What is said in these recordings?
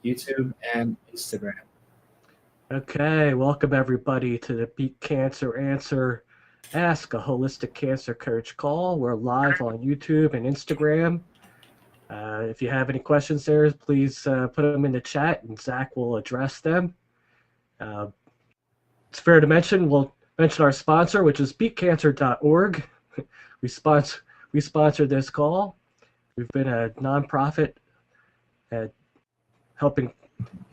YouTube, and Instagram. Okay, welcome everybody to the Beat Cancer Answer Ask a Holistic Cancer Coach call. We're live on YouTube and Instagram. If you have any questions there, please put them in the chat and Zach will address them. Uh, it's fair to mention, we'll mention our sponsor, which is BeatCancer.Org. we, sponsor, we sponsor this call. We've been a nonprofit at helping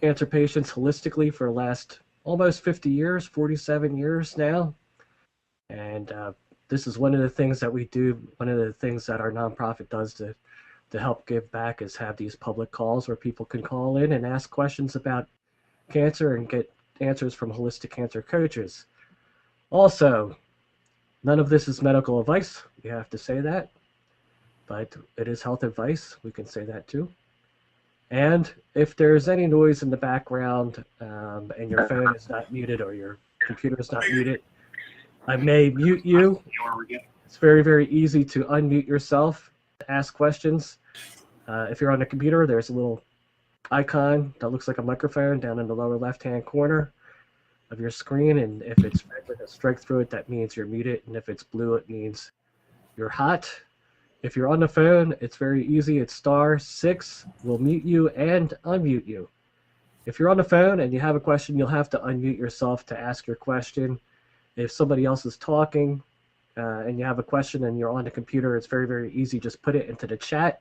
cancer patients holistically for the last almost 50 years, 47 years now. And this is one of the things that we do. One of the things that our nonprofit does to help give back is have these public calls where people can call in and ask questions about cancer and get answers from holistic cancer coaches. Also, none of this is medical advice. We have to say that. But it is health advice. We can say that too. And if there's any noise in the background and your phone is not muted or your computer is not muted, I may mute you. It's very, very easy to unmute yourself to ask questions. If you're on a computer, there's a little icon that looks like a microphone down in the lower left-hand corner of your screen. And if it's red with a strike through it, that means you're muted. And if it's blue, it means you're hot. If you're on the phone, it's very easy. It's *6. We'll mute you and unmute you. If you're on the phone and you have a question, you'll have to unmute yourself to ask your question. If somebody else is talking and you have a question and you're on the computer, it's very, very easy. Just put it into the chat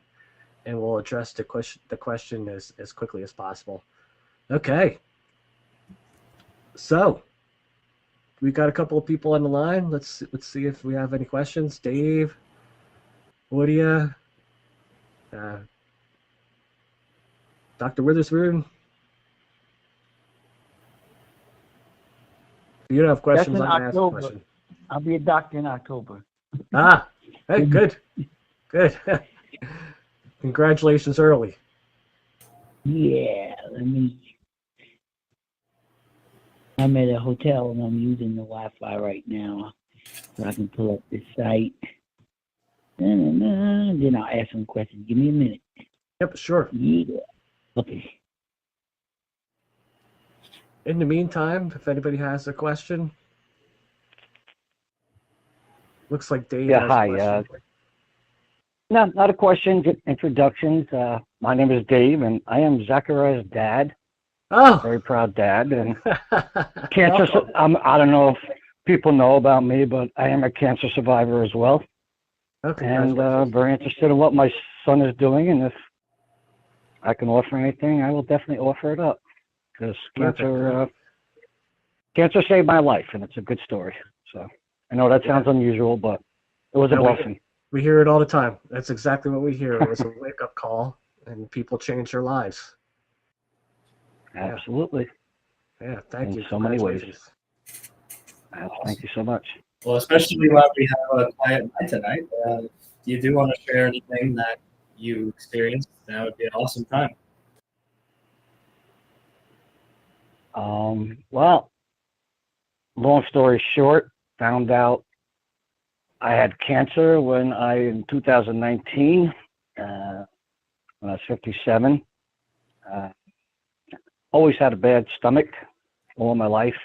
and we'll address the question as quickly as possible. Okay. So we got a couple of people on the line. Let's see if we have any questions. Dave. Wodia, Dr. Witherspoon. If you don't have questions, I'm going to ask a question. I'll be a doctor in October. Hey, good. Congratulations early. Yeah, I'm at a hotel and I'm using the Wi-Fi right now so I can pull up the site. Then I'll ask some questions. Give me a minute. Yep, sure. Yeah. Okay. In the meantime, if anybody has a question. Looks like Dave has a question. No, not a question, just introductions. My name is Dave, and I am Zachariah's dad. Oh! Very proud dad. And cancer, I don't know if people know about me, but I am a cancer survivor as well. Okay, and very interested in what my son is doing, and if I can offer anything, I will definitely offer it up. Because cancer saved my life, and it's a good story. So I know that sounds unusual, but it was a blessing. We hear it all the time. That's exactly what we hear. It was a wake-up call, and people change their lives. Absolutely. Yeah, thank you. In so many ways. Thank you so much. Well, especially while we have a quiet night tonight, if you do want to share anything that you experienced, that would be an awesome time. Well, long story short, found out I had cancer in 2019, when I was 57. Always had a bad stomach all my life.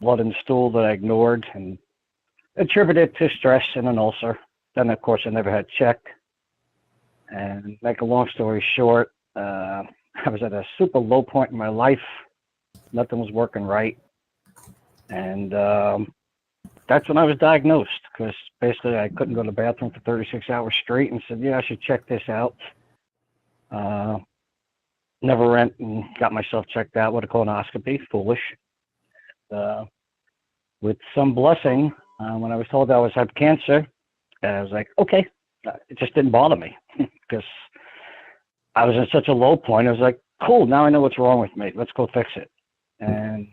Blood in the stool that I ignored and attributed to stress and an ulcer. Then, of course, I never had checked. And make a long story short, I was at a super low point in my life. Nothing was working right. And that's when I was diagnosed, because basically I couldn't go to the bathroom for 36 hours straight, and said, yeah, I should check this out. Never went and got myself checked out with a colonoscopy. Foolish. With some blessing, when I was told I had cancer, I was like, okay. It just didn't bother me because I was in such a low point. I was like, cool, now I know what's wrong with me. Let's go fix it. And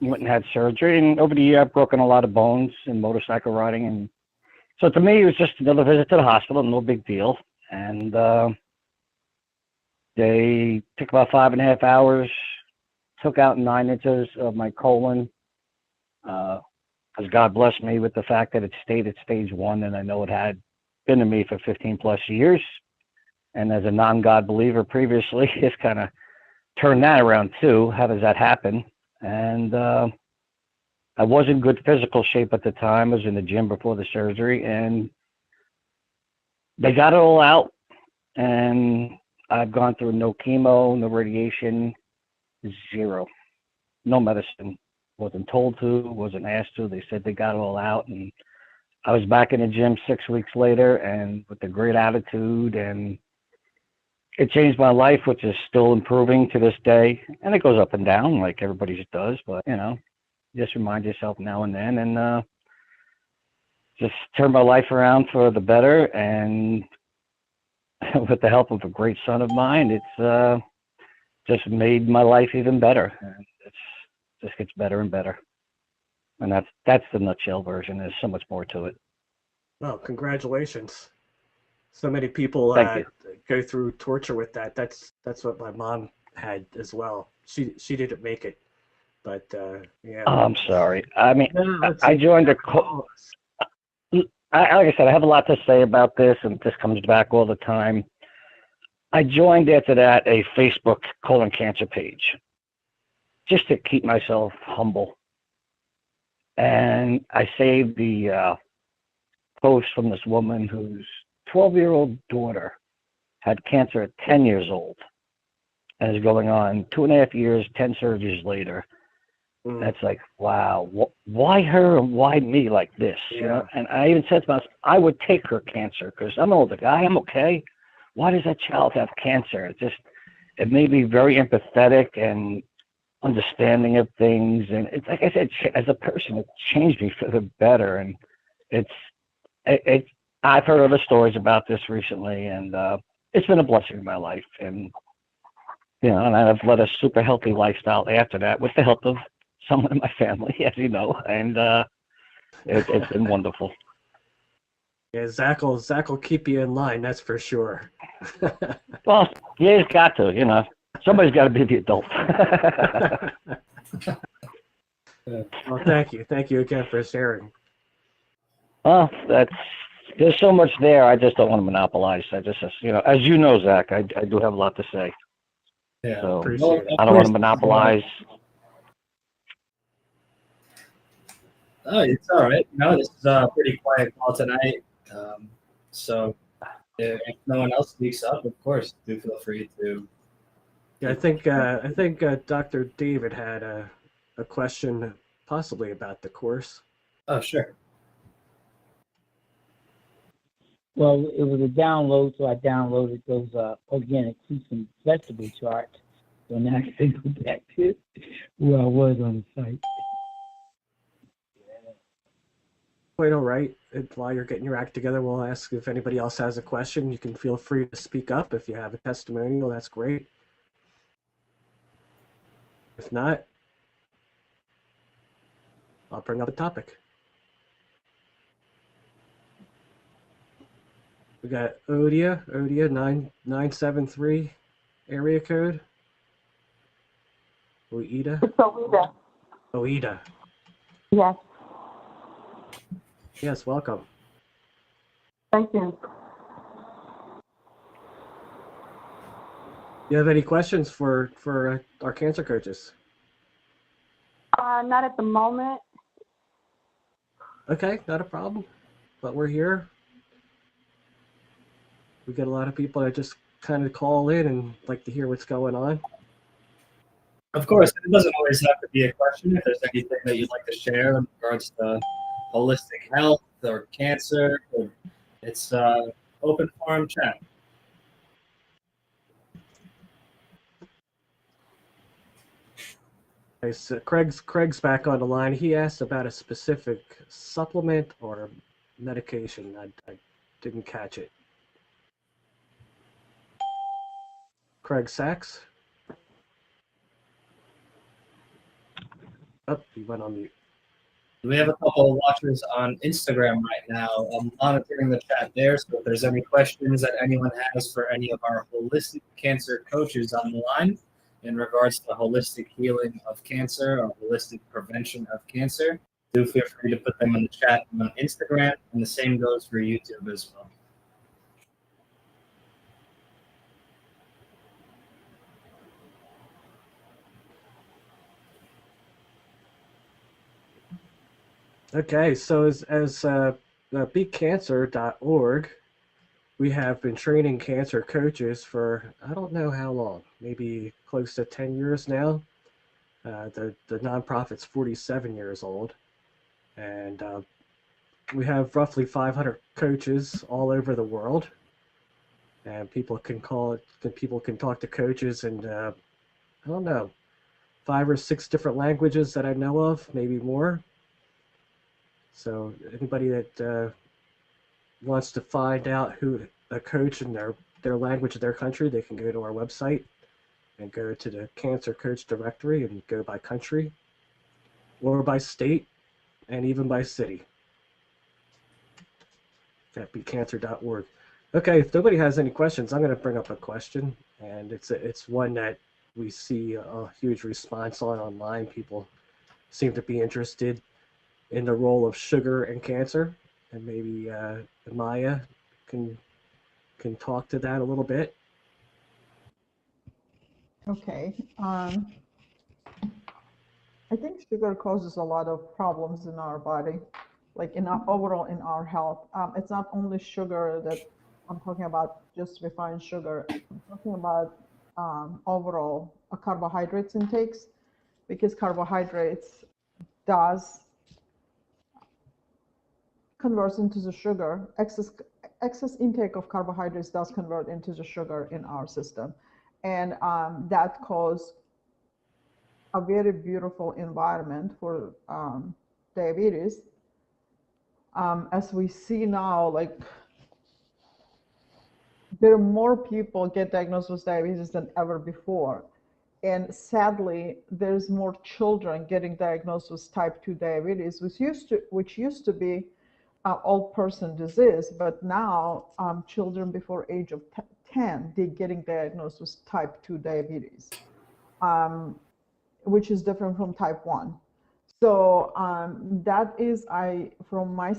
went and had surgery. And over the year, I've broken a lot of bones in motorcycle riding. And so to me, it was just another visit to the hospital, no big deal. And they took about 5.5 hours, took out 9 inches of my colon. Because God blessed me with the fact that it stayed at stage 1, and I know it had been to me for 15 plus years. And as a non-God believer previously, it's kind of turned that around too. How does that happen? And I was in good physical shape at the time. I was in the gym before the surgery, and they got it all out. And I've gone through no chemo, no radiation, zero, no medicine. Wasn't told to, wasn't asked to. They said they got it all out, and I was back in the gym 6 weeks later, and with a great attitude, and it changed my life, which is still improving to this day. And it goes up and down like everybody's does, but you know, just remind yourself now and then, and just turn my life around for the better. And with the help of a great son of mine, it's just made my life even better. And it's just gets better and better. And that's the nutshell version. There's so much more to it. Well, congratulations. So many people Thank you. go through torture with that. That's what my mom had as well. She didn't make it, but yeah. Oh, I'm sorry. I mean, No, I joined a like I said, I have a lot to say about this, and this comes back all the time. I joined after that a Facebook colon cancer page, just to keep myself humble. And I saved the post from this woman whose 12-year-old daughter had cancer at 10 years old and is going on 2.5 years, 10 surgeries later. That's like, wow, why her and why me like this? Yeah. You know? And I even said to myself, I would take her cancer because I'm an older guy, I'm okay. Why does that child have cancer? It made me very empathetic and understanding of things. And it's like I said, as a person, it changed me for the better. And I've heard other stories about this recently, and it's been a blessing in my life. And, you know, and I've led a super healthy lifestyle after that with the help of someone in my family, as you know, and it's been wonderful. Yeah, Zach will keep you in line, that's for sure. Well, yeah, he's got to, you know. Somebody's got to be the adult. Well, thank you again for sharing. Well, there's so much there. I just don't want to monopolize. You know, as you know, Zach, I do have a lot to say. Yeah, So appreciate it. I don't want to monopolize. Oh, it's all right. No, this is a pretty quiet call tonight. So if no one else speaks up, of course, do feel free to. Yeah, I think Dr. David had a question possibly about the course. Oh, sure. Well, it was a download, so I downloaded those organic fruits and vegetable charts. So now I can go back to where I was on the site. Quite all right. While you're getting your act together, we'll ask if anybody else has a question. You can feel free to speak up. If you have a testimonial, that's great. If not, I'll bring up a topic. We got Odia 9973 area code. Oida. It's Oida. Oida. Yes, Yes, welcome. thank you. You have any questions for our cancer coaches? Not at the moment. Okay, not a problem. But we're here. We get a lot of people that just kind of call in and like to hear what's going on. Of course, it doesn't always have to be a question. If there's anything that you'd like to share in regards to holistic health or cancer, it's open forum chat. Okay, so Craig's back on the line. He asked about a specific supplement or medication. I didn't catch it. Craig Sachs? Oh, he went on mute. We have a couple of watchers on Instagram right now. I'm monitoring the chat there, so if there's any questions that anyone has for any of our holistic cancer coaches on the line in regards to holistic healing of cancer or holistic prevention of cancer, do feel free to put them in the chat on Instagram, and the same goes for YouTube as well. Okay, so as BeatCancer.org, we have been training cancer coaches for I don't know how long, maybe close to 10 years now. The nonprofit's 47 years old, and we have roughly 500 coaches all over the world, and people can talk to coaches in I don't know, 5 or 6 different languages that I know of, maybe more. So anybody that wants to find out who a coach in their language of their country, they can go to our website and go to the cancer coach directory and go by country or by state and even by city at BeatCancer.org. Okay, if nobody has any questions, I'm going to bring up a question, and it's one that we see a huge response on online. People seem to be interested in the role of sugar and cancer, and maybe Maya can talk to that a little bit. Okay. I think sugar causes a lot of problems in our body, like in our overall in our health. It's not only sugar that I'm talking about, just refined sugar. I'm talking about overall carbohydrates intakes, because carbohydrates does converts into the sugar. Excess intake of carbohydrates does convert into the sugar in our system, and that causes a very beautiful environment for diabetes. As we see now, like there are more people get diagnosed with diabetes than ever before. And sadly, there's more children getting diagnosed with type 2 diabetes, which used to be all person disease, but now children before age of 10, they're getting diagnosed with type 2 diabetes, which is different from type 1. So that is, from my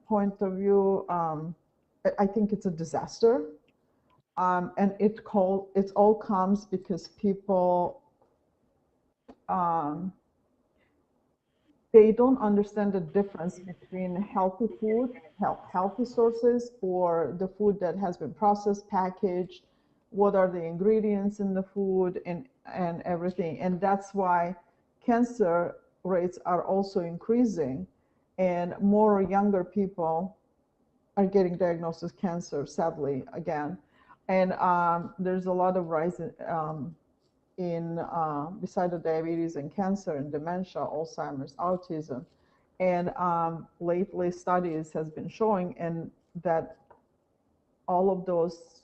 point of view, I think it's a disaster. And it all comes because people, they don't understand the difference between healthy food, healthy sources, or the food that has been processed, packaged, what are the ingredients in the food, and everything. And that's why cancer rates are also increasing, and more younger people are getting diagnosed with cancer, sadly, again. And there's a lot of rise in beside the diabetes and cancer and dementia, Alzheimer's, autism. And lately studies has been showing and that all of those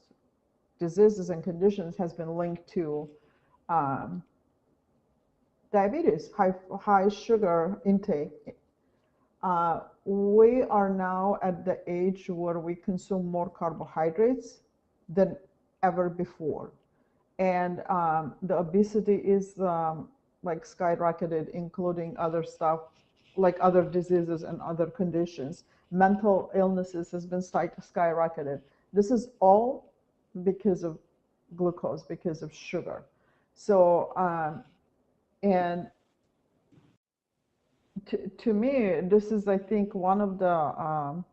diseases and conditions has been linked to diabetes, high sugar intake. We are now at the age where we consume more carbohydrates than ever before. And the obesity is like skyrocketed, including other stuff, like other diseases and other conditions. Mental illnesses has been skyrocketed. This is all because of glucose, because of sugar. So, and to me, this is, I think, one of the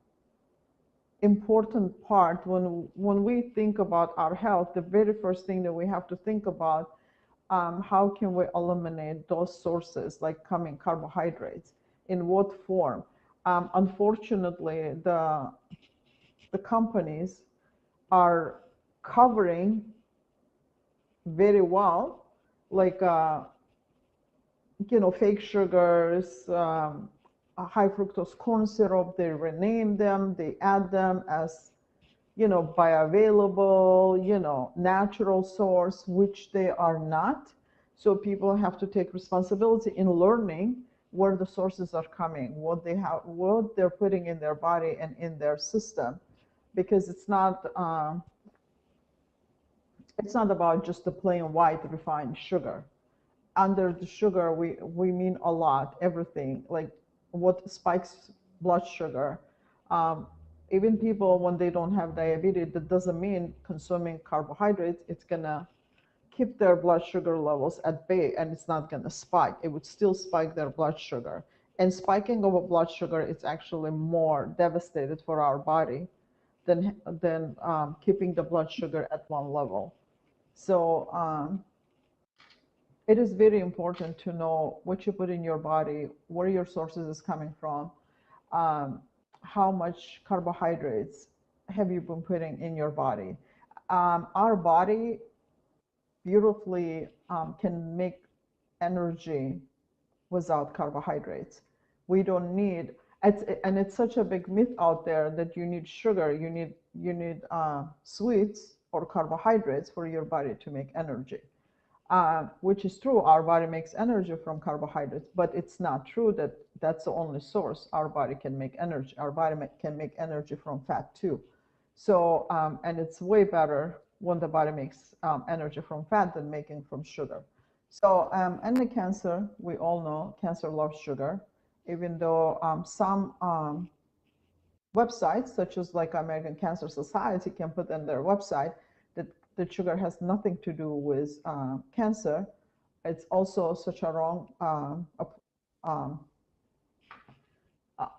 important part when we think about our health. The very first thing that we have to think about, how can we eliminate those sources like coming carbohydrates, in what form? Unfortunately, the companies are covering very well, like fake sugars, high fructose corn syrup. They rename them, they add them as bioavailable, natural source, which they are not. So people have to take responsibility in learning where the sources are coming, what they're putting in their body and in their system, because it's not about just the plain white refined sugar. Under the sugar, we mean a lot, everything, like what spikes blood sugar. Even people, when they don't have diabetes, that doesn't mean consuming carbohydrates, it's gonna keep their blood sugar levels at bay and it's not gonna spike. It would still spike their blood sugar. And spiking of a blood sugar is actually more devastated for our body than keeping the blood sugar at one level. So it is very important to know what you put in your body, where your sources is coming from, um, how much carbohydrates have you been putting in your body. Our body beautifully can make energy without carbohydrates. We don't need and it's such a big myth out there that you need sugar, you need sweets or carbohydrates for your body to make energy. Which is true. Our body makes energy from carbohydrates, but it's not true that that's the only source our body can make energy. Our body can make energy from fat too. So, and it's way better when the body makes energy from fat than making from sugar. So, and the cancer, we all know cancer loves sugar, even though some websites, such as like American Cancer Society, can put on their website that sugar has nothing to do with cancer. It's also such a wrong um,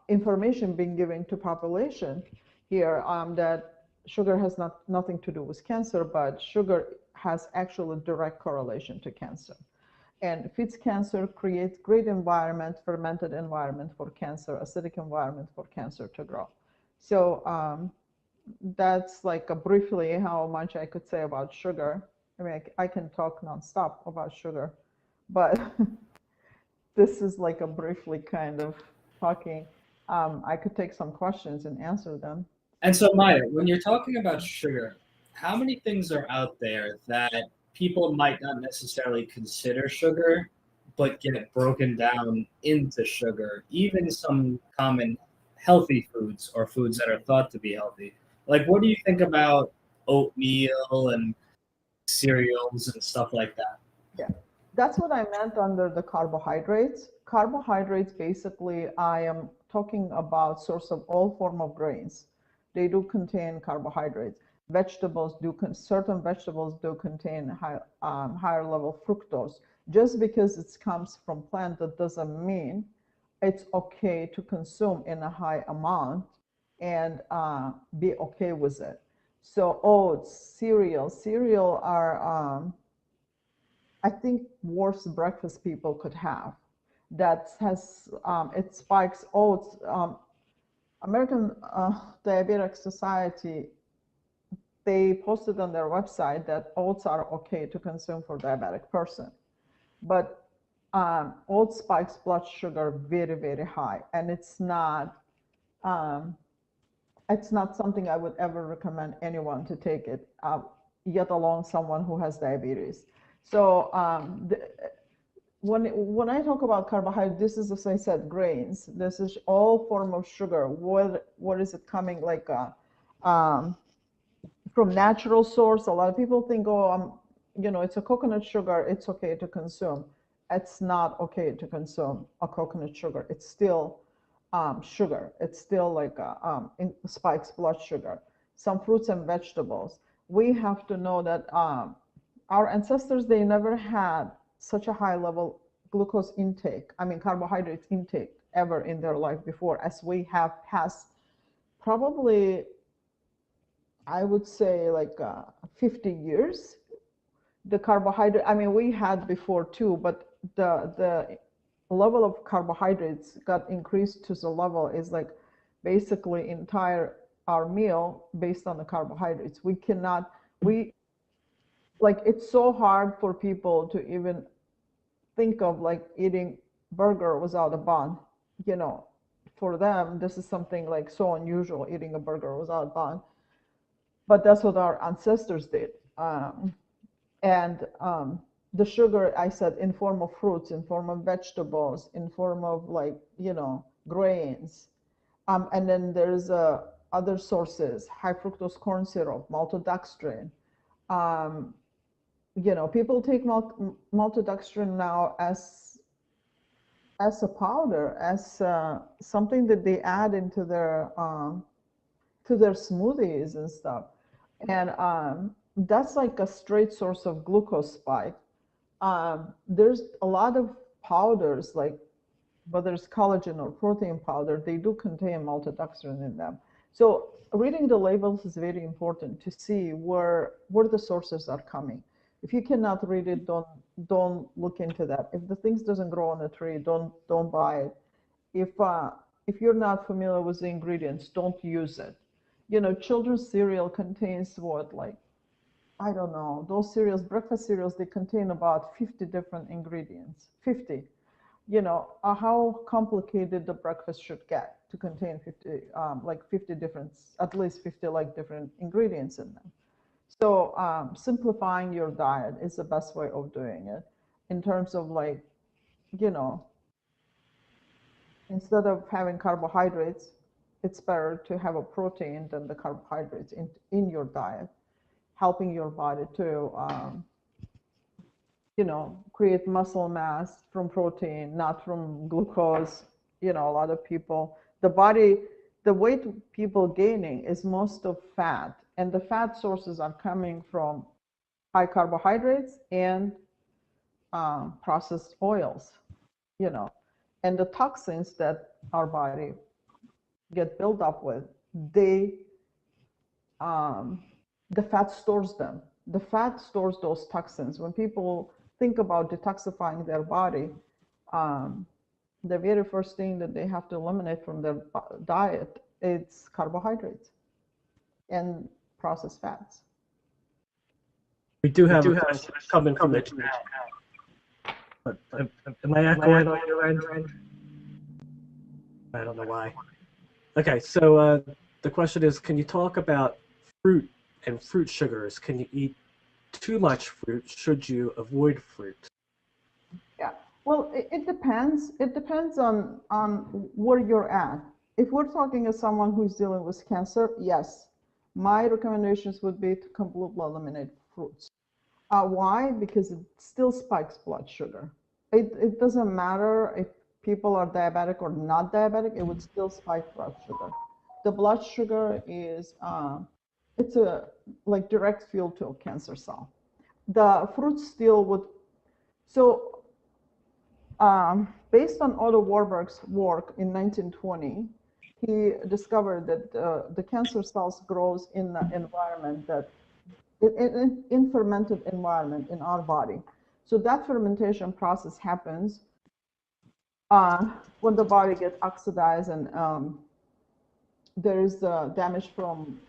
information being given to population here that sugar has nothing to do with cancer, but sugar has actually direct correlation to cancer. And feeds cancer, creates great environment, fermented environment for cancer, acidic environment for cancer to grow. So that's like a briefly how much I could say about sugar. I mean, I can talk nonstop about sugar, but this is like a briefly kind of talking. I could take some questions and answer them. And so, Maya, when you're talking about sugar, how many things are out there that people might not necessarily consider sugar, but get broken down into sugar? Even some common healthy foods or foods that are thought to be healthy. Like, what do you think about oatmeal and cereals and stuff like that? Yeah, that's what I meant under the carbohydrates. Carbohydrates, basically, I am talking about source of all form of grains. They do contain carbohydrates. Vegetables do, certain vegetables do contain higher level fructose. Just because it comes from plant, that doesn't mean it's okay to consume in a high amount and be okay with it. So oats, cereal are I think worst breakfast people could have. That has it spikes oats. American Diabetic Society, they posted on their website that oats are okay to consume for diabetic person, but oats spikes blood sugar very very high, and um, it's not something I would ever recommend anyone to take it, yet alone someone who has diabetes. So when I talk about carbohydrate, this is, as I said, grains. This is all form of sugar. What is it coming like from natural source? A lot of people think, oh, it's a coconut sugar. It's okay to consume. It's not okay to consume a coconut sugar. It's still sugar. It's still like spikes blood sugar. Some fruits and vegetables. We have to know that our ancestors, they never had such a high level glucose intake, I mean carbohydrates intake, ever in their life before, as we have past probably, I would say, like 50 years. The carbohydrate, I mean, we had before too, but the level of carbohydrates got increased to the level is like basically entire our meal based on the carbohydrates. We cannot, we like, it's so hard for people to even think of like eating burger without a bun. You know, for them, this is something like so unusual, eating a burger without a bun. But that's what our ancestors did. And the sugar, I said, in form of fruits, in form of vegetables, in form of like, grains. And then there's other sources, high fructose corn syrup, maltodextrin. Um, people take maltodextrin now as a powder, as something that they add into their smoothies and stuff, and that's like a straight source of glucose spike. There's a lot of powders like whether it's collagen or protein powder, they do contain maltodextrin in them. So reading the labels is very important to see where the sources are coming. If you cannot read it, don't look into that. If the things doesn't grow on a tree, don't buy it. If you're not familiar with the ingredients, don't use it. You know, children's cereal contains what, like, I don't know, those cereals, breakfast cereals, they contain about 50 different ingredients. 50. You know, how complicated the breakfast should get to contain 50, like 50 different, at least 50 like different ingredients in them. So simplifying your diet is the best way of doing it in terms of, like, you know, instead of having carbohydrates, it's better to have a protein than the carbohydrates in your diet, helping your body to, you know, create muscle mass from protein, not from glucose. You know, a lot of people, the weight people gaining is most of fat, and the fat sources are coming from high carbohydrates and processed oils, you know, and the toxins that our body get built up with, they the fat stores them. The fat stores those toxins. When people think about detoxifying their body, the very first thing that they have to eliminate from their diet is carbohydrates and processed fats. We do have a question coming from the chat. But am I echoing on your end? I don't know why. Okay, so the question is, can you talk about fruit and fruit sugars? Can you eat too much fruit? Should you avoid fruit? Yeah, well, it depends. It depends on where you're at. If we're talking as someone who's dealing with cancer, yes, my recommendations would be to completely eliminate fruits. Why? Because it still spikes blood sugar. It doesn't matter if people are diabetic or not diabetic, it would still spike blood sugar. The blood sugar is, it's a like direct fuel to a cancer cell. The fruits still would, so based on Otto Warburg's work in 1920, he discovered that the cancer cells grows in the environment that in fermented environment in our body. So that fermentation process happens when the body gets oxidized and there is damage from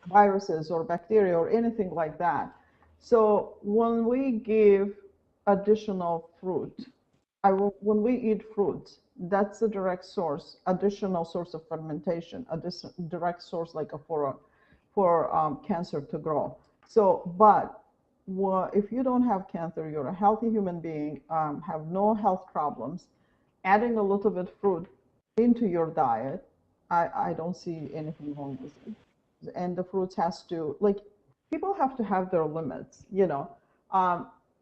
viruses or bacteria or anything like that. So when we give additional fruit, when we eat fruits, that's a direct source, additional source of fermentation, a direct source like for cancer to grow. So, but if you don't have cancer, you're a healthy human being, have no health problems, adding a little bit of fruit into your diet, I don't see anything wrong with it. And the fruits has to, like, people have to have their limits, you know.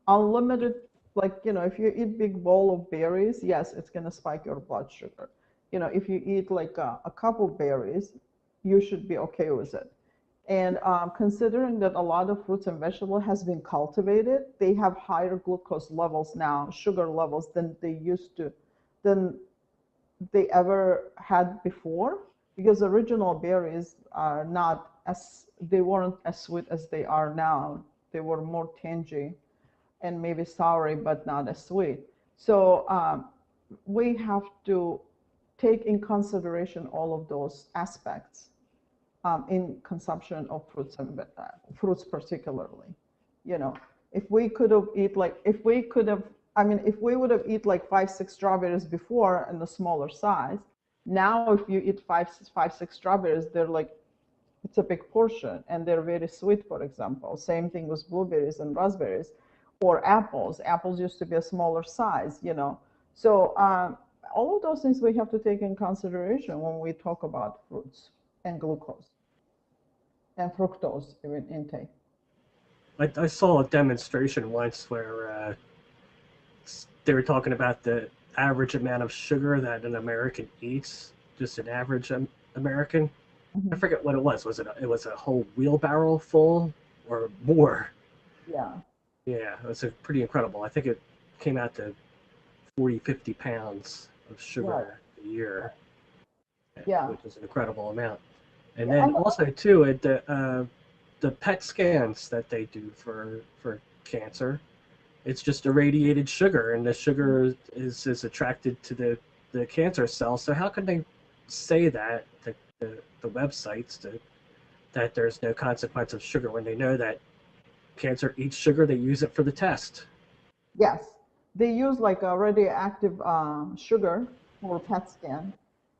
Unlimited, like, you know, if you eat big bowl of berries, yes, it's going to spike your blood sugar. You know, if you eat like a cup of berries, you should be okay with it. And considering that a lot of fruits and vegetables has been cultivated, they have higher glucose levels now, sugar levels than they used to, than they ever had before, because original berries are not as, they weren't as sweet as they are now. They were more tangy and maybe soury, but not as sweet. So we have to take in consideration all of those aspects in consumption of fruits and fruits particularly. You know, if we could have eat like, if we could have, I mean, if we would have eat like 5-6 strawberries before in the smaller size, now if you eat 5-6 strawberries, they're like, it's a big portion and they're very sweet, for example. Same thing with blueberries and raspberries or apples. Apples used to be a smaller size, you know. So all of those things we have to take in consideration when we talk about fruits and glucose and fructose intake. I saw a demonstration once where they were talking about the average amount of sugar that an American eats, just an average American. I forget what it was. It was a whole wheelbarrow full or more? Yeah. Yeah, it was pretty incredible. I think it came out to 40, 50 pounds of sugar a year, Yeah. which is an incredible amount. And Yeah, then and also too, the PET scans that they do for cancer, it's just irradiated sugar, and the sugar is attracted to the cancer cells. So how can they say that the websites that there's no consequence of sugar when they know that cancer eats sugar? They use it for the test. yes, they use like a radioactive sugar for PET scan,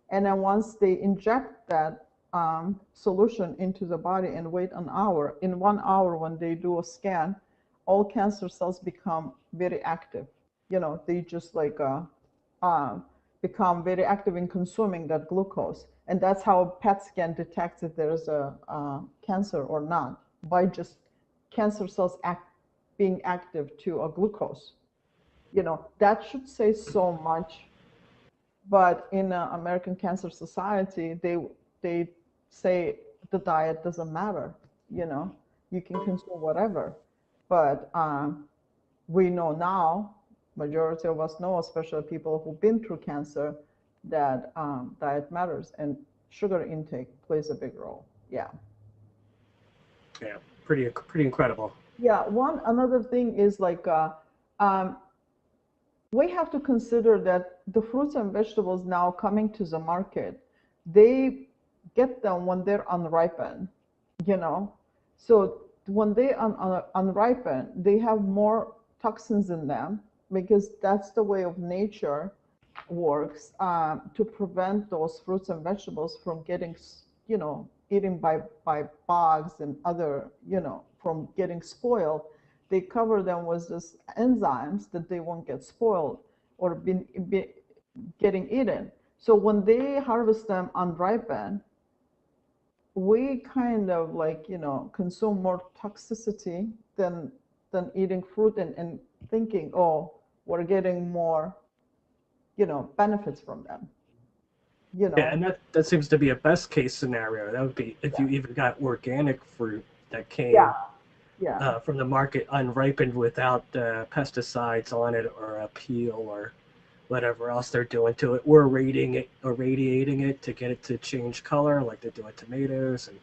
and then once they inject that solution into the body and wait an hour, in 1 hour when they do a scan, all cancer cells become very active. They just like uh, become very active in consuming that glucose, and that's how PET scan detects if there is a cancer or not, by just cancer cells being active to a glucose. That should say so much, but in American Cancer Society, they say the diet doesn't matter. You know, you can consume whatever, but we know now, majority of us know, especially people who've been through cancer, that diet matters and sugar intake plays a big role. Yeah. Yeah, pretty incredible. Yeah. Another thing is like um, we have to consider that the fruits and vegetables now coming to the market, they get them when they're unripened, you know. So when they unripen, they have more toxins in them because that's the way of nature works, to prevent those fruits and vegetables from getting, eaten by bugs and other, from getting spoiled. They cover them with these enzymes that they won't get spoiled or getting eaten. So when they harvest them unripened, we kind of like, consume more toxicity than eating fruit and thinking, oh, we're getting more, benefits from them. Yeah, and that seems to be a best case scenario. That would be if Yeah. you even got organic fruit that Yeah. came Yeah. from the market unripened without pesticides on it or a peel or whatever else they're doing to it, or irradiating it to get it to change color like they do with tomatoes and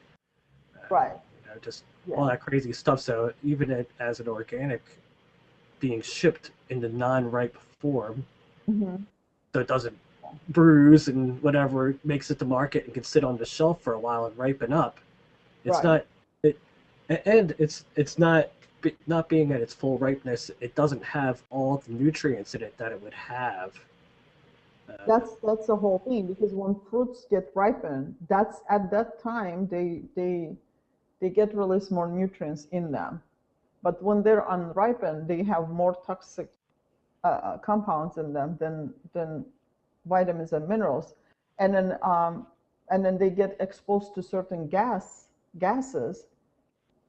Right. just all Yeah. that crazy stuff. So even as an organic being shipped in the non-ripe form, Hmm. so it doesn't bruise and whatever, makes it to market and can sit on the shelf for a while and ripen up. It's Right. not it, and it's not being at its full ripeness. It doesn't have all the nutrients in it that it would have. That's the whole thing, because when fruits get ripened, that's at that time they get release more nutrients in them. But when they're unripened, they have more toxic compounds in them than vitamins and minerals, and then they get exposed to certain gases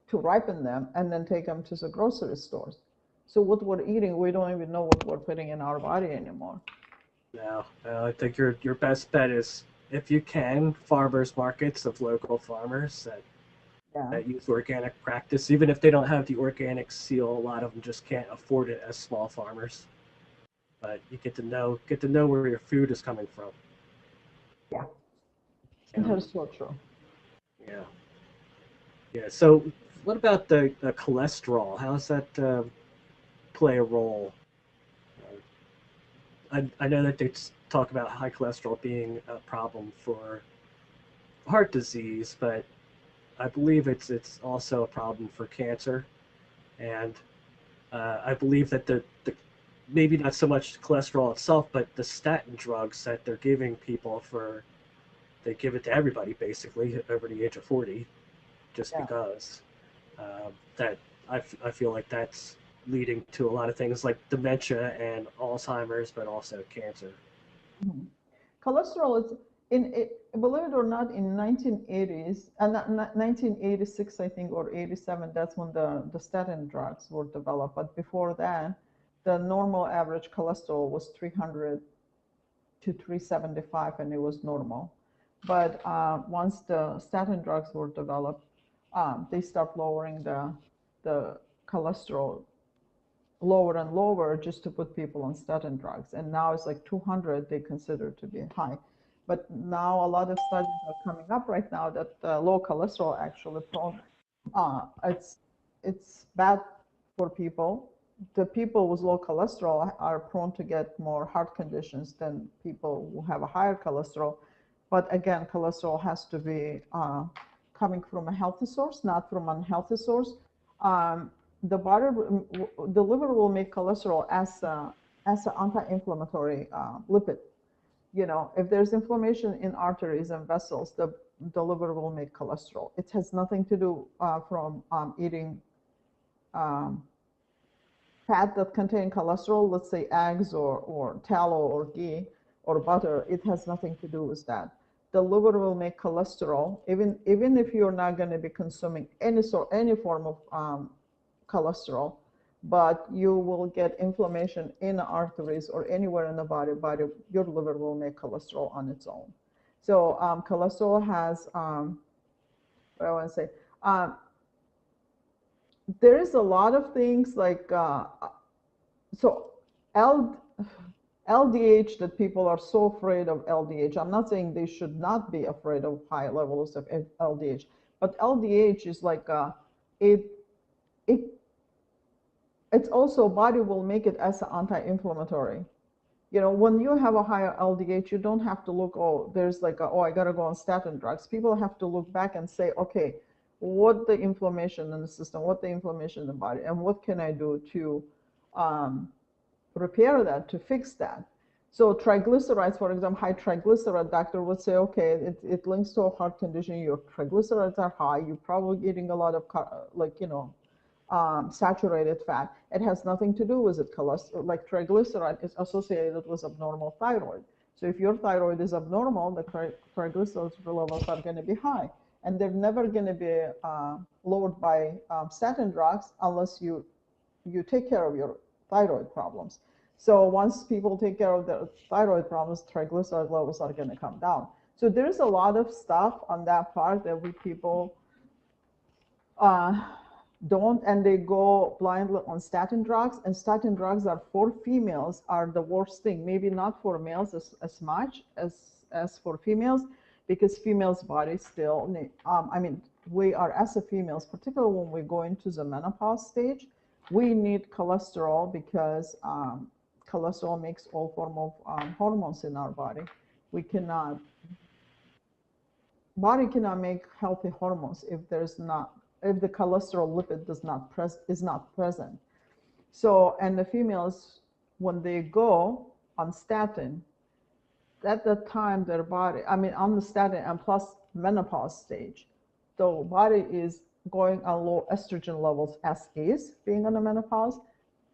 to ripen them, and then take them to the grocery stores. So what we're eating, we don't even know what we're putting in our body anymore. No, I think your best bet is if you can farmers markets of local farmers Yeah. that use organic practice, even if they don't have the organic seal. A lot of them just can't afford it as small farmers. But you get to know where your food is coming from. Yeah. You know? That is so true. Yeah, yeah. So what about the cholesterol? How does that play a role? I know that they talk about high cholesterol being a problem for heart disease, but I believe it's also a problem for cancer, and I believe that the maybe not so much cholesterol itself, but the statin drugs that they're giving people they give it to everybody basically over the age of 40, just Yeah. because that I feel like that's leading to a lot of things like dementia and Alzheimer's, but also cancer. Mhm. Cholesterol is believe it or not, in 1980s and 1986, I think, or 87, that's when the statin drugs were developed. But before that, the normal average cholesterol was 300 to 375, and it was normal. But once the statin drugs were developed, they start lowering the cholesterol lower and lower just to put people on statin drugs. And now it's like 200 they consider to be high. But now a lot of studies are coming up right now that low cholesterol actually it's bad for people. The people with low cholesterol are prone to get more heart conditions than people who have a higher cholesterol. But again, cholesterol has to be coming from a healthy source, not from an unhealthy source. The liver will make cholesterol as an anti-inflammatory lipid. You know, if there's inflammation in arteries and vessels, the liver will make cholesterol. It has nothing to do from eating fat that contain cholesterol, let's say eggs or tallow or ghee or butter. It has nothing to do with that. The liver will make cholesterol, even if you're not going to be consuming any form of cholesterol, but you will get inflammation in the arteries or anywhere in the body, your liver will make cholesterol on its own. So cholesterol has, what I want to say, there is a lot of things like, so LDH, that people are so afraid of LDH. I'm not saying they should not be afraid of high levels of LDH, but LDH is like, it's also body will make it as an anti-inflammatory. You know, when you have a higher LDH, you don't have to look, oh, there's like, I got to go on statin drugs. People have to look back and say, okay, what the inflammation in the system, what the inflammation in the body, and what can I do to repair that, to fix that. So triglycerides, for example, high triglyceride, doctor would say, okay, it links to a heart condition. Your triglycerides are high. You're probably eating a lot of, saturated fat. It has nothing to do with it. Cholesterol, like triglyceride, is associated with abnormal thyroid. So if your thyroid is abnormal, the triglyceride levels are going to be high, and they're never going to be lowered by statin drugs unless you take care of your thyroid problems. So once people take care of their thyroid problems, triglyceride levels are going to come down. So there's a lot of stuff on that part that people don't, and they go blindly on statin drugs, and statin drugs are for females are the worst thing. Maybe not for males as much as for females, because females' bodies still need, we are, as a females, particularly when we go into the menopause stage, we need cholesterol because cholesterol makes all form of hormones in our body. Body cannot make healthy hormones if the cholesterol lipid is not present. So, and the females, when they go on statin, at that time their body, on the statin and plus menopause stage, the body is going on low estrogen levels as is, being on the menopause,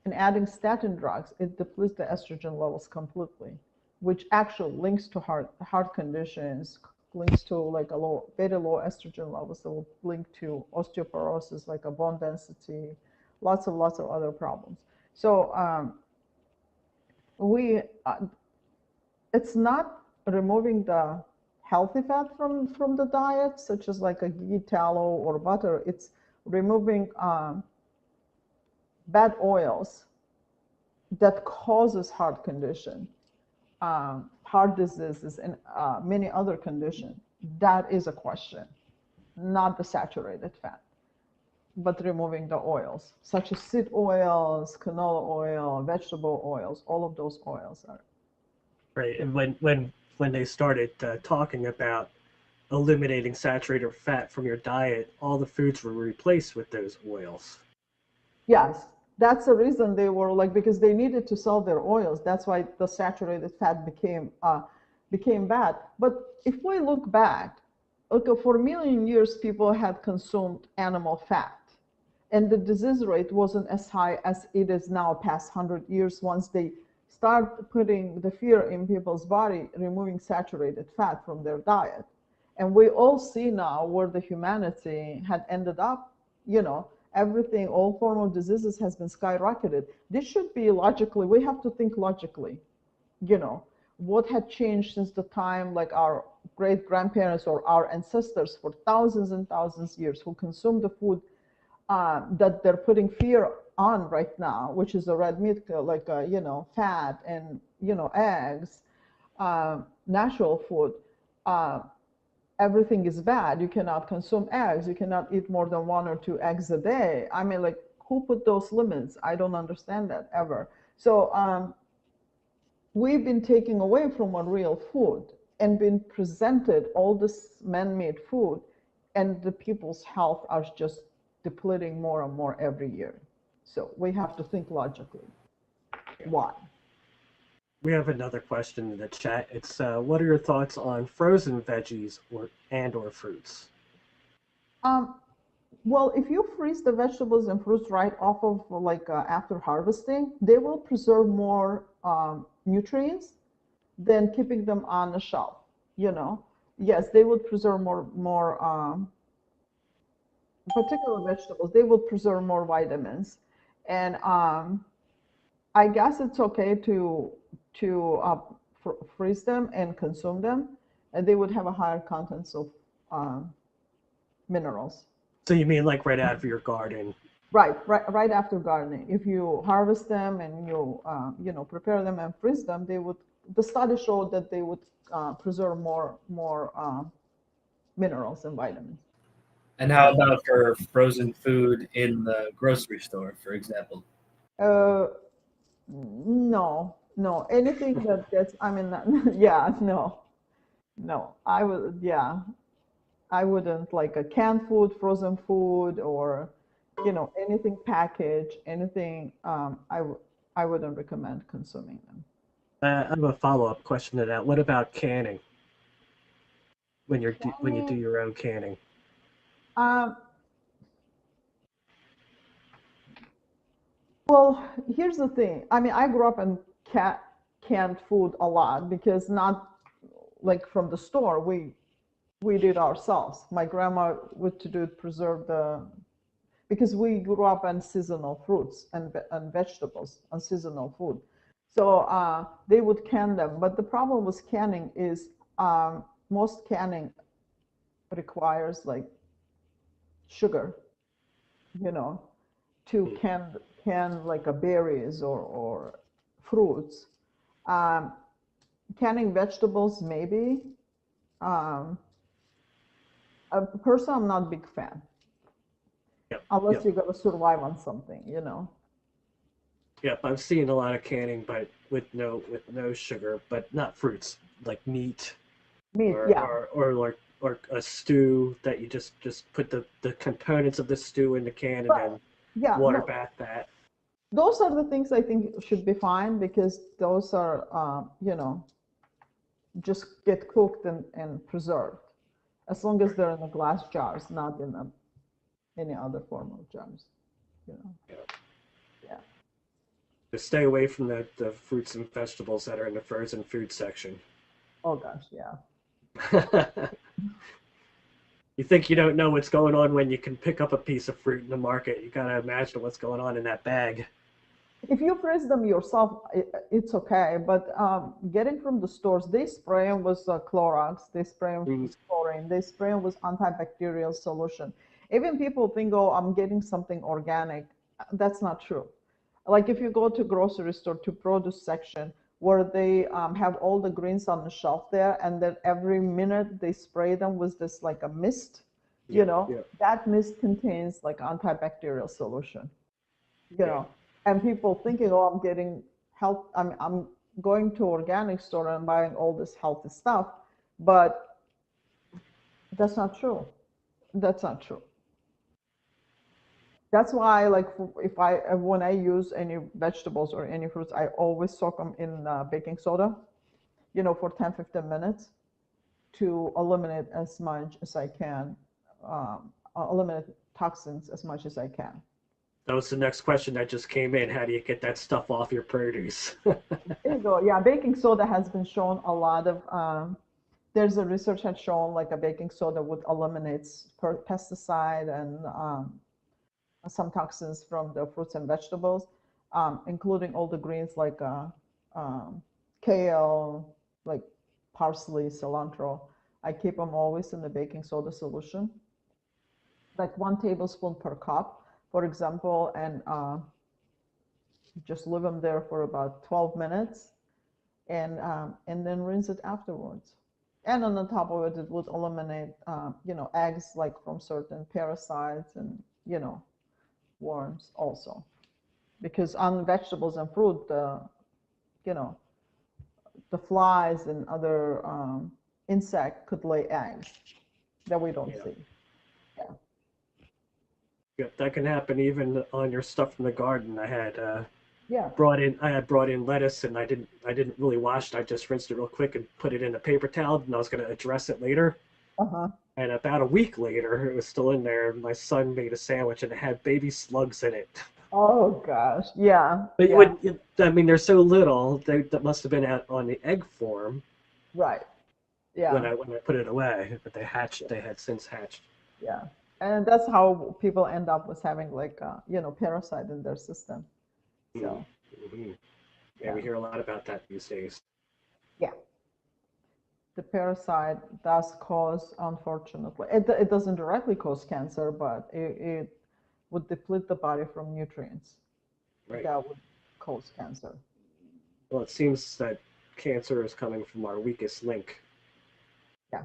and adding statin drugs, it depletes the estrogen levels completely, which actually links to heart conditions, links to like very low estrogen levels that will link to osteoporosis, like a bone density, lots of other problems. So it's not removing the healthy fat from the diet, such as like a ghee, tallow, or butter. It's removing bad oils that causes heart condition, heart diseases, and many other conditions. That is a question, not the saturated fat, but removing the oils, such as seed oils, canola oil, vegetable oils. All of those oils are right. And when they started talking about eliminating saturated fat from your diet, all the foods were replaced with those oils. Yes, that's the reason they were like, because they needed to sell their oils. That's why the saturated fat became bad. But if we look back, okay, for a million years, people had consumed animal fat, and the disease rate wasn't as high as it is now past 100 years once they start putting the fear in people's body, removing saturated fat from their diet. And we all see now where the humanity had ended up, everything, all form of diseases has been skyrocketed. This should be logically, we have to think logically, what had changed since the time, like our great grandparents or our ancestors for thousands and thousands of years who consumed the food that they're putting fear on right now, which is a red meat, like fat and eggs, natural food, everything is bad. You cannot consume eggs. You cannot eat more than 1 or 2 eggs a day. I mean, like, who put those limits? I don't understand that ever. So we've been taking away from our real food and been presented all this man-made food, and the people's health are just depleting more and more every year. So we have to think logically. Why? We have another question in the chat. It's what are your thoughts on frozen veggies or fruits? Well, if you freeze the vegetables and fruits right off of after harvesting, they will preserve more nutrients than keeping them on the shelf. Yes, they would preserve more particular vegetables. They will preserve more vitamins, and I guess it's okay to freeze them and consume them, and they would have a higher contents of minerals. So you mean like right out of your garden? Right after gardening. If you harvest them and you prepare them and freeze them, the study showed that they would preserve more minerals and vitamins. And how about for frozen food in the grocery store, for example? No, anything that gets, I mean, yeah, no, I wouldn't, like a canned food, frozen food, or anything packaged, anything. I wouldn't recommend consuming them. I have a follow-up question to that. What about canning? When you do your own canning? Well, here's the thing. I mean, I grew up in canned food a lot, because not like from the store. We did ourselves. My grandma would preserve because we grew up on seasonal fruits and vegetables, on seasonal food. So they would can them. But the problem with canning is most canning requires like sugar, to can like a berries or fruits. Canning vegetables, maybe. Personally, I'm not a big fan. Unless you got to survive on something, Yep, I've seen a lot of canning, but with no sugar, but not fruits, like meat. Or a stew that you just put the components of the stew in the can and then water bath that. Those are the things I think should be fine, because those are just get cooked and preserved, as long as they're in the glass jars, not in any other form of jars. Yeah. Just stay away from the fruits and vegetables that are in the frozen food section. Oh gosh, yeah. You think you don't know what's going on when you can pick up a piece of fruit in the market. You gotta imagine what's going on in that bag. If you freeze them yourself, it's okay. But getting from the stores, they spray them with Clorox, they spray them with chlorine, they spray them with antibacterial solution. Even people think, oh, I'm getting something organic. That's not true. Like if you go to grocery store, to produce section, where they have all the greens on the shelf there, and then every minute they spray them with this like a mist, that mist contains like antibacterial solution, and people thinking, oh, I'm getting health, I'm going to organic store and buying all this healthy stuff, but that's not true. That's not true. That's why, like, when I use any vegetables or any fruits, I always soak them in baking soda, for 10-15 minutes, to eliminate as much as I can, eliminate toxins as much as I can. That was the next question that just came in. How do you get that stuff off your produce? There you go. Yeah, baking soda has been shown a lot of. There's a research had shown like a baking soda would eliminate pesticide and some toxins from the fruits and vegetables, including all the greens like kale, like parsley, cilantro. I keep them always in the baking soda solution, like 1 tablespoon per cup, for example, and Just leave them there for about 12 minutes, and then rinse it afterwards. And on the top of it, it would eliminate, eggs like from certain parasites and, worms also. Because on vegetables and fruit, you know, the flies and other insect could lay eggs that we don't see. Yeah, that can happen even on your stuff from the garden. I had Yeah. brought in lettuce, and I didn't really wash it. I just rinsed it real quick and put it in a paper towel, and I was going to address it later. Uh-huh. And about a week later, it was still in there. My son made a sandwich, and it had baby slugs in it. Oh gosh. Yeah. But Yeah. I mean, they're so little. That must have been out on the egg form Right. Yeah. when I put it away. But they hatched. They had since hatched. Yeah. And that's how people end up with having like parasite in their system. So Mm-hmm. Yeah, we hear a lot about that these days. yeah, the parasite does cause, unfortunately, it doesn't directly cause cancer, but it would deplete the body from nutrients Right. that would cause cancer. Well, it seems that cancer is coming from our weakest link. Yeah.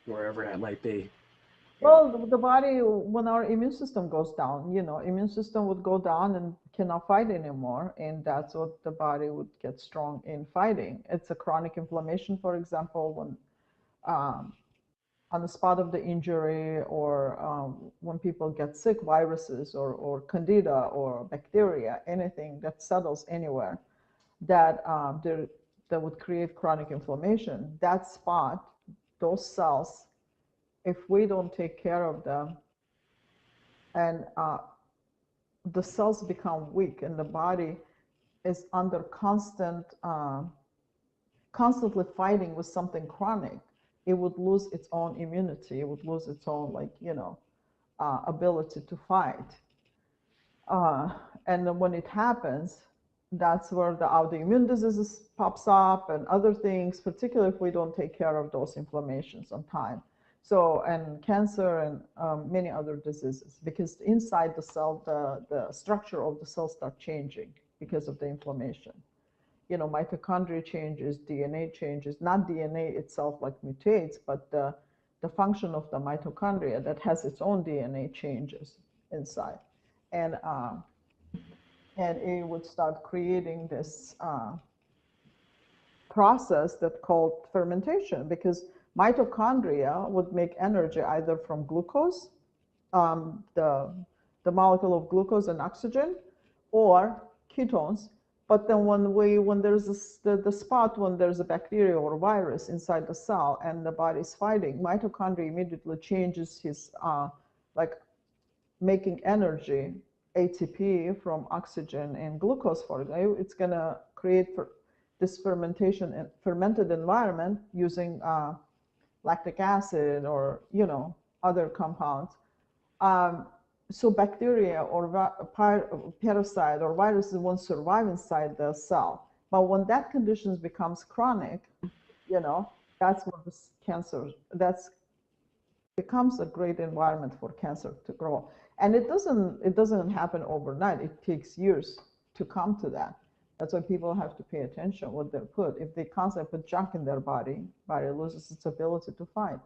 Wherever that might be. Well, the body, when our immune system goes down, immune system would go down and cannot fight anymore, and that's what the body would get strong in fighting. It's a chronic inflammation, for example, when on the spot of the injury, or when people get sick, viruses or candida or bacteria, anything that settles anywhere that that would create chronic inflammation. That spot, those cells, if we don't take care of them, and the cells become weak, and the body is under constantly fighting with something chronic, it would lose its own immunity. It would lose its own, ability to fight. And then when it happens, that's where the autoimmune diseases pops up and other things, particularly if we don't take care of those inflammations on time. So, and cancer and many other diseases, because inside the cell, the structure of the cell start changing because of the inflammation. Mitochondria changes, DNA changes, not DNA itself like mutates, but the function of the mitochondria that has its own DNA changes inside. And it would start creating this process that's called fermentation, because mitochondria would make energy either from glucose, the molecule of glucose and oxygen, or ketones. But then when there's the spot, when there's a bacteria or a virus inside the cell and the body's fighting, mitochondria immediately changes his like making energy, ATP from oxygen and glucose for it. It's gonna create this fermentation and fermented environment using lactic acid or other compounds. So bacteria or parasite or viruses won't survive inside the cell. But when that condition becomes chronic, that's when this cancer, that's becomes a great environment for cancer to grow. And it doesn't happen overnight. It takes years to come to that. That's why people have to pay attention what they put. If they constantly put junk in their body loses its ability to fight.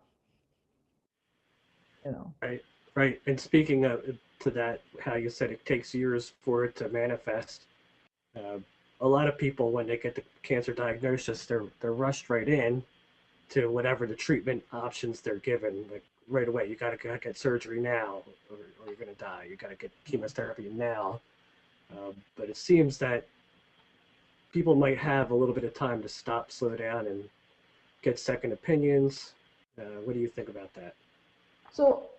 Right, right. And speaking of to that, how you said it takes years for it to manifest. A lot of people, when they get the cancer diagnosis, they're rushed right in to whatever the treatment options they're given. Like right away, you gotta get surgery now, or you're gonna die. You gotta get chemotherapy now. But it seems that people might have a little bit of time to stop, slow down, and get second opinions. What do you think about that? So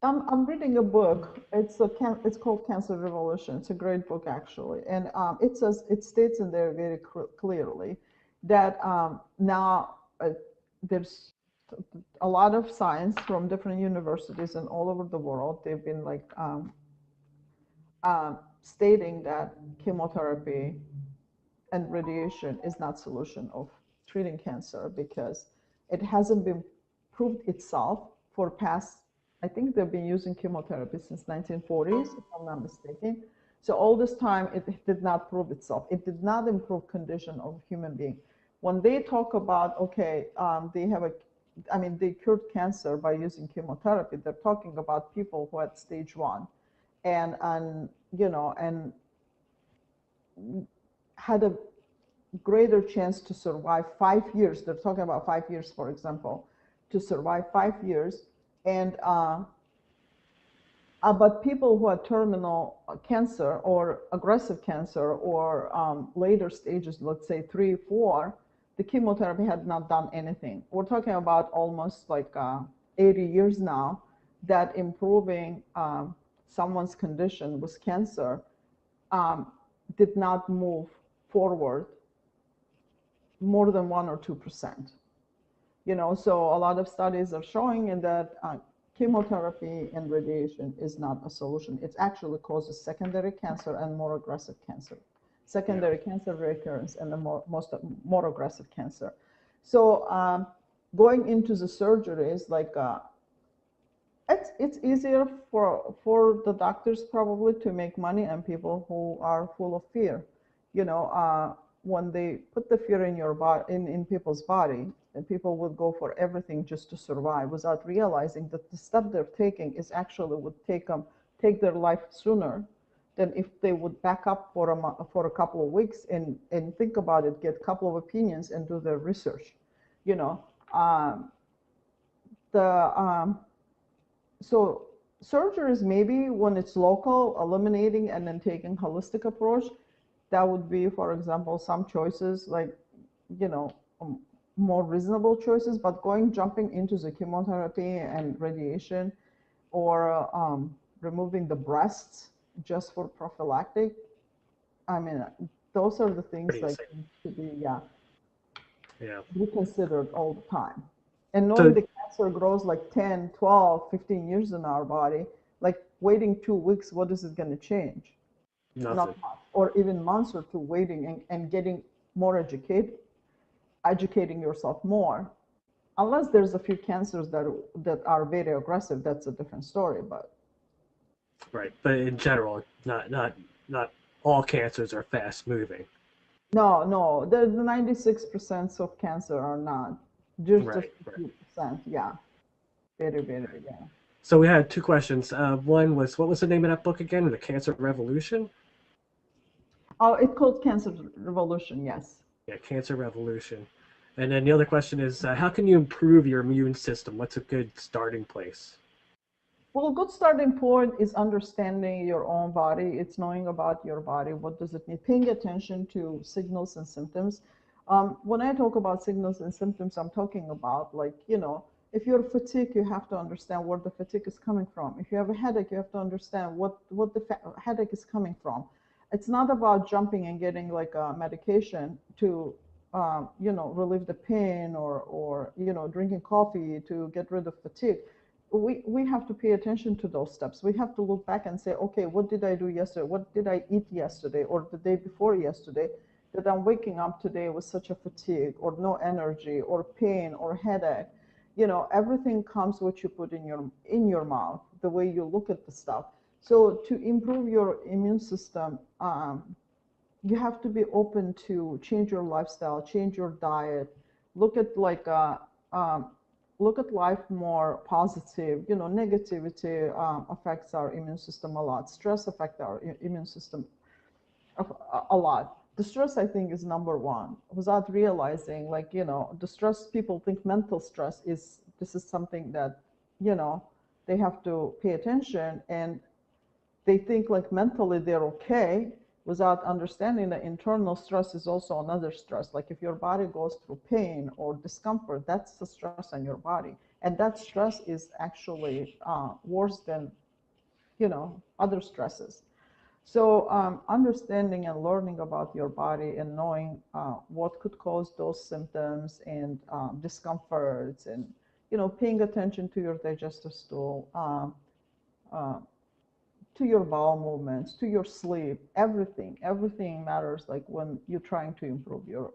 I'm reading a book. It's called Cancer Revolution. It's a great book actually, and it states in there very clearly that now there's a lot of science from different universities and all over the world. They've been stating that chemotherapy and radiation is not solution of treating cancer, because it hasn't been proved itself for past I think they've been using chemotherapy since 1940s, if I'm not mistaken. So all this time, it did not prove itself. It did not improve condition of human being. When they talk about, okay, they cured cancer by using chemotherapy. They're talking about people who had stage 1 and had a greater chance to survive 5 years. They're talking about 5 years, for example, to survive 5 years. And but people who had terminal cancer or aggressive cancer or later stages, let's say 3, 4, the chemotherapy had not done anything. We're talking about almost like 80 years now that improving someone's condition with cancer did not move forward more than 1 or 2%. So a lot of studies are showing in that chemotherapy and radiation is not a solution. It actually causes secondary cancer and more aggressive cancer, secondary cancer recurrence, and the more aggressive cancer. So going into the surgeries, like it's easier for the doctors probably to make money and people who are full of fear. When they put the fear in your body, in people's body, and people would go for everything just to survive without realizing that the step they're taking is actually would take their life sooner than if they would back up for a couple of weeks and think about it, get a couple of opinions and do their research. So surgeries, maybe when it's local, eliminating and then taking holistic approach, that would be, for example, some choices like, more reasonable choices, but jumping into the chemotherapy and radiation or removing the breasts just for prophylactic, those are the things that need to be considered all the time. And knowing the cancer grows like 10, 12, 15 years in our body, like waiting 2 weeks, what is it going to change? Nothing. Not much. Or even months or two waiting and getting more educating yourself more. Unless there's a few cancers that are very aggressive, that's a different story. But right, but in general, not all cancers are fast moving. No, the 96% of cancer are not. Just a few percent, yeah. Very, yeah. So we had 2 questions. One was, what was the name of that book again? The Cancer Revolution? Oh, it's called Cancer Revolution, yes. Yeah, Cancer Revolution. And then the other question is, how can you improve your immune system? What's a good starting place? Well, a good starting point is understanding your own body. It's knowing about your body. What does it need? Paying attention to signals and symptoms. When I talk about signals and symptoms, I'm talking about if you're fatigued, you have to understand where the fatigue is coming from. If you have a headache, you have to understand what the headache is coming from. It's not about jumping and getting like a medication to relieve the pain or drinking coffee to get rid of fatigue. We have to pay attention to those steps. We have to look back and say, okay, what did I do yesterday? What did I eat yesterday or the day before yesterday that I'm waking up today with such a fatigue or no energy or pain or headache? Everything comes what you put in your mouth, the way you look at the stuff. So to improve your immune system, you have to be open to change your lifestyle, change your diet, look at look at life more positive. Negativity affects our immune system a lot. Stress affects our immune system a lot. The stress, I think, is number one, without realizing, the stress, people think mental stress is something that, they have to pay attention, and they think mentally they're okay without understanding that internal stress is also another stress. Like if your body goes through pain or discomfort, that's the stress on your body. And that stress is actually worse than, other stresses. So understanding and learning about your body and knowing what could cause those symptoms and discomforts and, paying attention to your digestive stool, to your bowel movements, to your sleep, everything matters when you're trying to improve your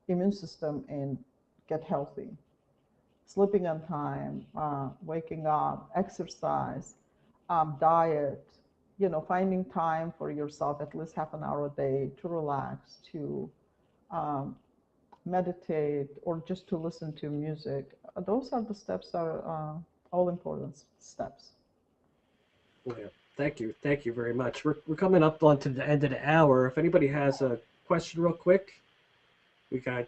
immune system and get healthy. sleeping on time, waking up, exercise, diet, finding time for yourself, at least half an hour a day to relax, to meditate, or just to listen to music. Those are the steps that are all important steps. Yeah. Thank you very much. We're coming up onto the end of the hour. If anybody has a question real quick, we got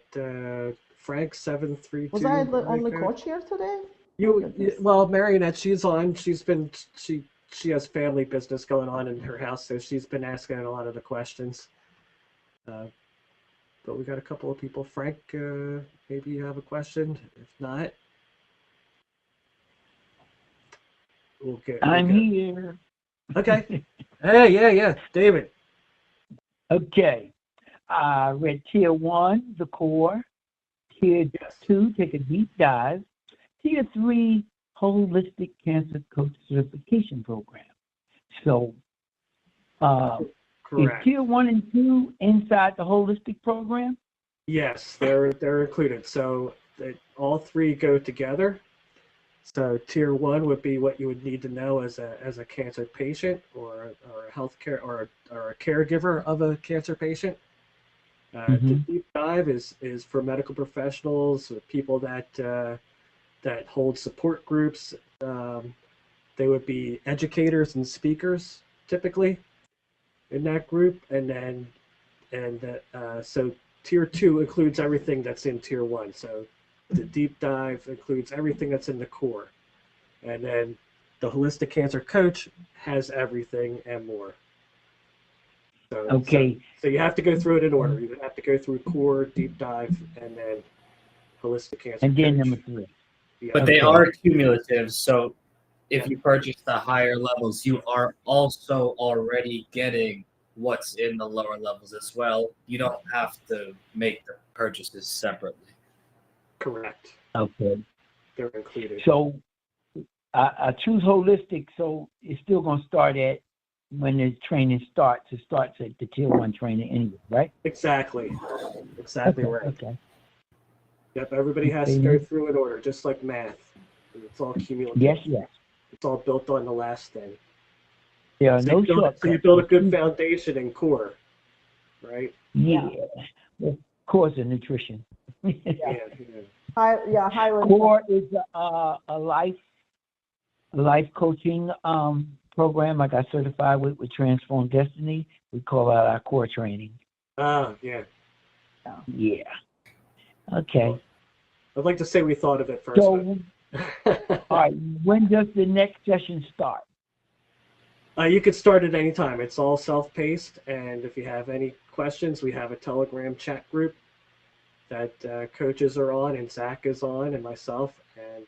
Frank 732. Was I the only coach here today? Well, Marionette, she's on. She has family business going on in her house, so she's been asking a lot of the questions. But we got a couple of people. Frank, maybe you have a question. If not, I'm here. Okay. Hey, yeah, David. Okay. Read Tier 1, the core. Tier 2, take a deep dive. Tier 3, holistic cancer coach certification program. So, is Tier 1 and 2 inside the holistic program? Yes, they're included. So all three go together. So Tier 1 would be what you would need to know as a cancer patient or a healthcare or a caregiver of a cancer patient. The deep dive is for medical professionals, people that hold support groups. They would be educators and speakers typically in that group, so Tier 2 includes everything that's in Tier 1. So the deep dive includes everything that's in the core, and then the holistic cancer coach has everything and more. So, okay. So you have to go through it in order. You have to go through core, deep dive, and then holistic cancer. And then coach. number 3. Yeah. But they are cumulative. So if you purchase the higher levels, you are also already getting what's in the lower levels as well. You don't have to make the purchases separately. Correct. Okay. They're included. So I choose holistic, so it's still going to start at when the training starts. It starts at the Tier 1 training anyway, right? Exactly okay, right. Okay. Yep, everybody has to go through in order, just like math. It's all cumulative. Yes. It's all built on the last thing. There are no shortcuts. So you build a good foundation in core, right? Yeah. Of course, in nutrition. Yeah. High Core is a life coaching program I got certified with Transform Destiny. We call that our core training. Yeah. Yeah. Okay. Well, I'd like to say we thought of it first. So, all right, when does the next session start? You could start at any time. It's all self-paced, and if you have any questions, we have a Telegram chat group that coaches are on, and Zach is on, and myself, and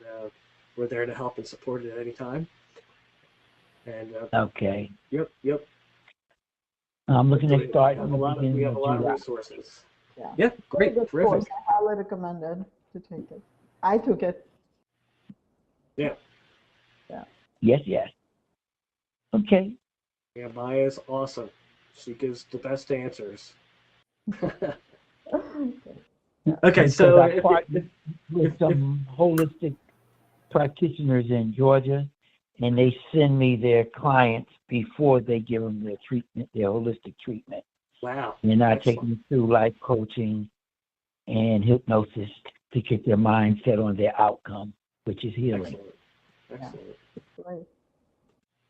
we're there to help and support it at any time. And okay. Yep. I'm looking to start. We have a lot of resources. Yeah, great, terrific. Course. I highly recommended to take it. I took it. Yeah. Yes. Okay. Yeah, Maya's awesome. She gives the best answers. Okay, so I partnered with some holistic practitioners in Georgia, and they send me their clients before they give them their treatment, their holistic treatment. Wow. And I take them through life coaching and hypnosis to get their mind set on their outcome, which is healing. Excellent. Right.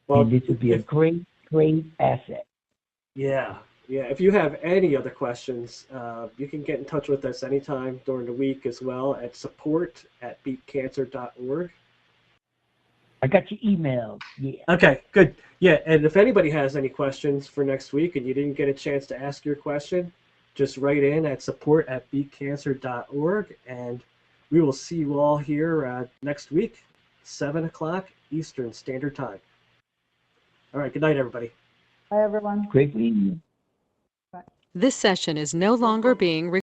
Well, and this would be a great asset. Yeah. If you have any other questions, you can get in touch with us anytime during the week as well at support@BeatCancer.org. I got your email. Yeah. Okay, good. Yeah, and if anybody has any questions for next week and you didn't get a chance to ask your question, just write in at support@BeatCancer.org, and we will see you all here next week, 7 o'clock Eastern Standard Time. All right, good night, everybody. Bye, everyone. Great evening. This session is no longer being recorded.